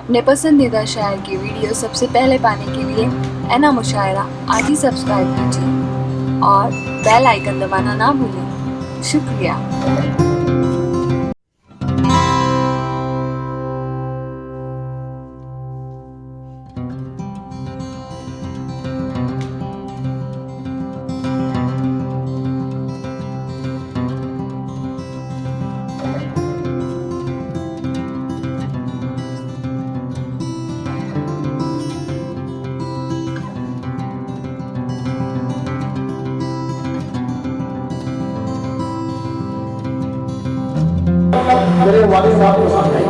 अपने पसंदीदा शायर की वीडियो सबसे पहले पाने के लिए एना मुशायरा आज ही सब्सक्राइब कीजिए और बेल आइकन दबाना ना भूलें। शुक्रिया। मेरे वालिद साहब को समझाई।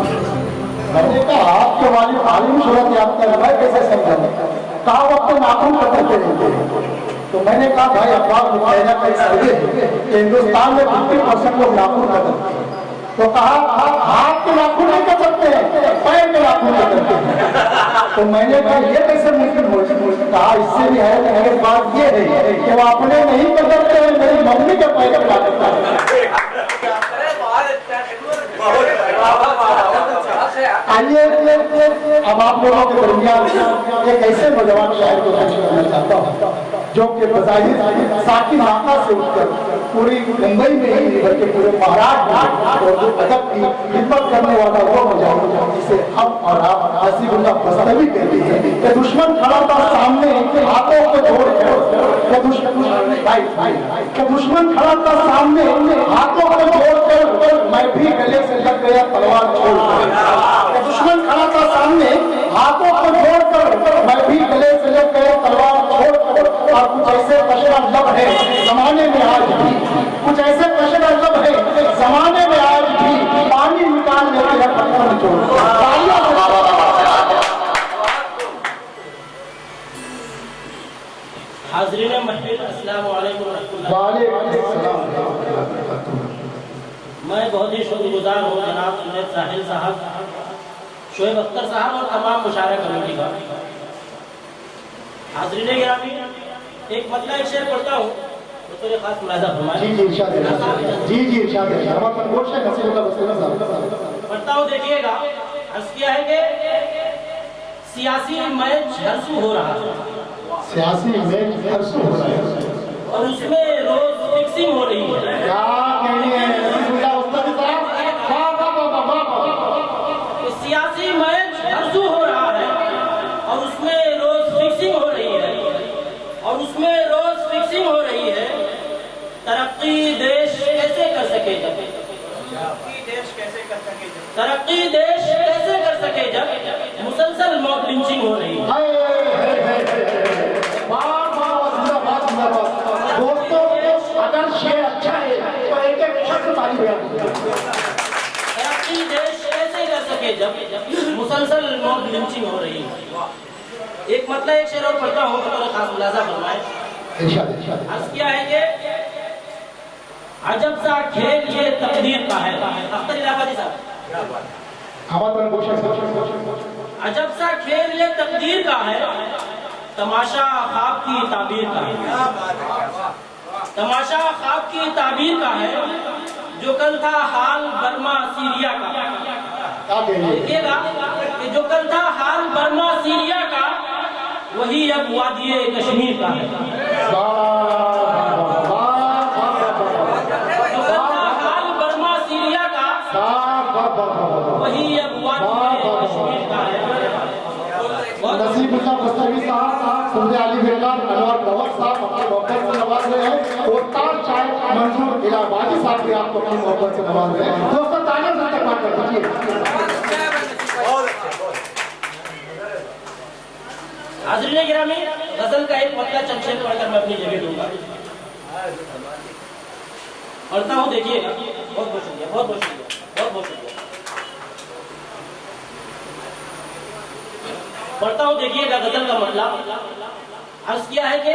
मैंने कहा आपके वालिद आलिम सूरत याफ्ता है, मैं कैसे समझाऊं? कहा वो अपने नाखून कतरते रहते हैं। तो मैंने कहा भाई अखबार मुतहदा का सर्वे है कि हिंदुस्तान में 50% लोग नाखून कतरते हैं। तो कहा हाथ के नाखून नहीं कतरते हैं, पैर के नाखून कतरते हैं। तो मैंने कहा ये कैसे मुमकिन हो? कहा इससे भी है कि अगर बात ये है कि वो अपने नहीं कतरते हैं, मेरी मम्मी के पैर का कतरता है। आइए अब आप लोगों के दरमियान एक ऐसे नौजवान शायर को पेश करना चाहता हूँ जो कि बज़ाहिर साकी नाका से उठकर पूरी मुंबई में ही नहीं बल्कि पूरे महाराष्ट्र और जो अदब की खिदमत करने वाला वो मुजाहिद जिसे हम और आप आसिफुल्लाह बस्तवी कहते हैं कि दुश्मन खड़ा था सामने हाथों को जोड़कर, दुश्मन खड़ा था सामने हाथों को जोड़कर मैं भी गले से लग गया तलवार छोड़कर। दुश्मन खड़ा था सामने हाथों को जोड़कर मैं भी गले से लग गया तलवार छोड़कर। और कुछ ऐसे कशरा लब है जमाने में आज भी, कुछ ऐसे कशरा लब है जमाने में आज भी पानी निकाल लेते हैं पत्थर निचोड़। हाज़रीन महफिल, अस्सलाम वालेकुम रहमतुल्लाह। वालेकुम सलाम। मैं बहुत ही शुक्रगुजार हूँ जनाब जुनैद साहिल साहब, शोएब अख्तर साहब और तमाम मुशायरा कमेटी का। हाज़रीन गिरामी, एक मतलब एक शेर पढ़ता हूँ तो थोड़े खास मुलाहिज़ा फरमाएं। जी इरशाद पढ़ता हूँ, देखिएगा। अर्ज़ किया है कि सियासी मैच हरसू हो रहा है, सियासी मैच हरसू हो रहा है और उसमें रोज फिक्सिंग हो रही है। क्या कहनी है सियासी मैच हरसू हो रहा है और उसमें रोज फिक्सिंग हो रही है, और उसमें रोज फिक्सिंग हो रही है। तरक्की देश कैसे कर सकेगा? तरक्की देश कैसे कर सके जब मुसलसल मॉब लिंचिंग हो रही है? दोस्तों, अगर शेर अच्छा है तो एक एक शब्द ताली बजा। तरक्की देश कैसे कर सके जब मुसलसल मॉब लिंचिंग हो रही है? एक मतलब एक शेर और पढ़ता हूँ तो खास मुलाजा फरमाए। अर्ज़ किया है कि अजब सा खेल ये तकदीर का है। अख्तर इलाहाबादी साहब, अजब सा खेल ये तकदीर का है, तमाशा ख्वाब की ताबीर का है। तमाशा ख्वाब की ताबीर का है, जो कल था हाल बर्मा सीरिया का। देखिएगा कि जो कल था हाल बर्मा सीरिया का, वही अब वादिये कश्मीर का है। जो कल था हाल बर्मा सीरिया का, वही अब वादिये कश्मीर का है। नसीबुल्लाह बस्तवी साहब, सुबह अली बेकार, अनवर दवर साहब अपने मोहब्बत से नवाज रहे हैं और ताज शायर मंजूर इलाहाबादी साहब भी आपको अपनी मोहब्बत से नवाज रहे हैं। दोस्तों तालियों से तकबीर कर दीजिए। हाज़रीन गिरामी, गजल का एक मतलब चंद शेर पढ़कर मैं अपनी जगह दूंगा। पढ़ता हूँ, देखिएगा। बहुत बहुत शुक्रिया, बहुत बहुत शुक्रिया, बहुत बहुत शुक्रिया। पढ़ता हूँ, देखिएगा गजल का मतलब। अर्ज़ किया है कि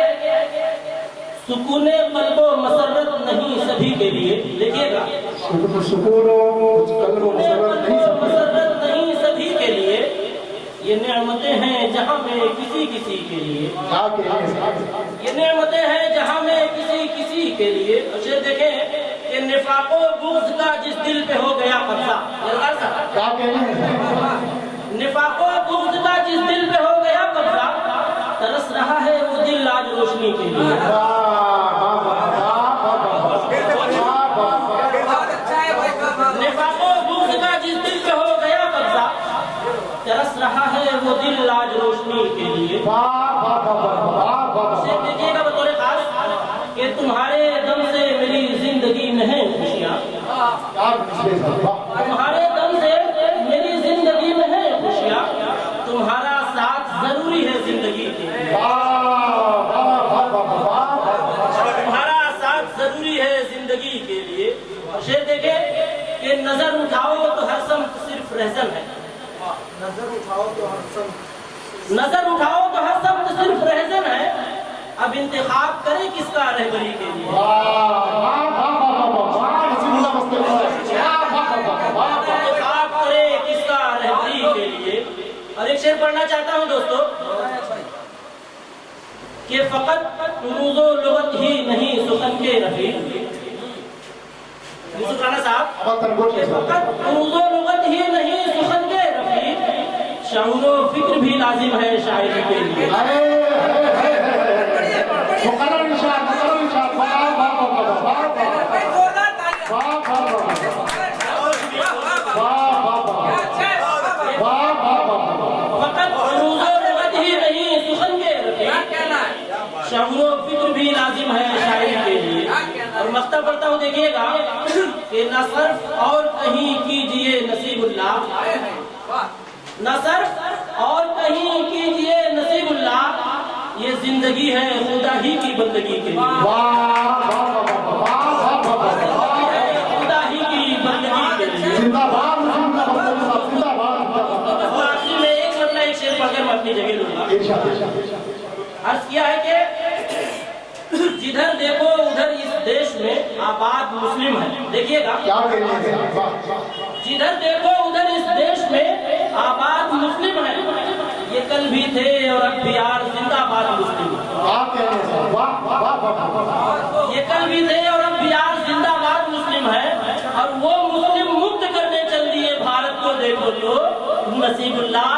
सुकूने क़ल्बो मसरत नहीं सभी के लिए। देखिएगा, मसरत नहीं सभी के लिए, ये नेमतें हैं जहाँ में किसी किसी के लिए। ये नेमतें हैं जहाँ में किसी किसी के लिए। अच्छा देखें, ये निफाको बुग़्ज़ का जिस दिल पे हो गया कब्जा। निफाको बुग़्ज़ का जिस दिल पे हो गया कब्जा, तरस रहा है वो दिल आज रोशनी के लिए। निफाको बुग़्ज़ का जिस दिल पे हो गया कब्जा, तरस रहा है वो दिल आज रोशनी के लिए। देखिएगा बतौर खास कि तुम्हारे दम से मेरी जिंदगी में है खुशियाँ, तुम्हारे दम से मेरी जिंदगी में है खुशियाँ, तुम्हारा साथ जरूरी है जिंदगी के लिए, तुम्हारा साथ जरूरी है जिंदगी के लिए। और शेर देखे कि नजर उठाओ तो हर समत सिर्फ रहजन है, नजर उठाओ तो हर समत सिर्फ रहजन है, अब इंतखाब करे किसका रहबरी के लिए। इंतखाब करे किसका रहबरी के लिए। और एक शेर पढ़ना चाहता हूँ दोस्तों कि फकत उरूज़ो लुगत ही नहीं सुखन के रफी, यूसुफ राणा साहब, फकत उरूज़ो लुगत ही नहीं सुखन के रफी, शऊरो फिक्र भी लाजिम है शायरी के लिए। शऊरो फिक्र भी लाजिम है शायरी के लिए। और मख्ता पढ़ता हूँ देखिएगा कि न सर्फ और कहीं कीजिए नसीबुल्लाह, न सर्फ और कहीं कीजिए नसीबुल्लाह, ये जिंदगी है खुदा ही की बंदगी के लिए, खुदा ही की बंदगी के लिए। आखिर में एक वरना एक शेर पढ़कर मैं अपनी जगह लूंगा। अर्ज किया है कि जिधर देखो उधर इस देश में आबाद मुस्लिम है। देखिएगा क्या जिधर देखो उधर इस देश में आबाद मुस्लिम है, ये कल भी थे और अब भी यार जिंदाबाद मुस्लिम है, ये कल भी थे और अब भी यार जिंदाबाद मुस्लिम है। और वो मुस्लिम मुक्त करने चल दिए भारत को, देखो तो नसीबुल्लाह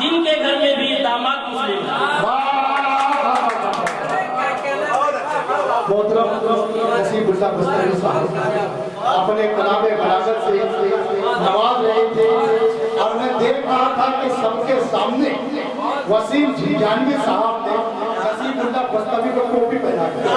जिनके घर में भी दामाद मुस्लिम है। नसीबुल्लाह बुस्तरी साहब अपने कलामे बलागत से नवाज रहे थे और मैं देख रहा था कि सबके सामने वसीम झिंझानवी साहब ने नसीबुल्लाह बुस्तरी को टोपी पहना दिया।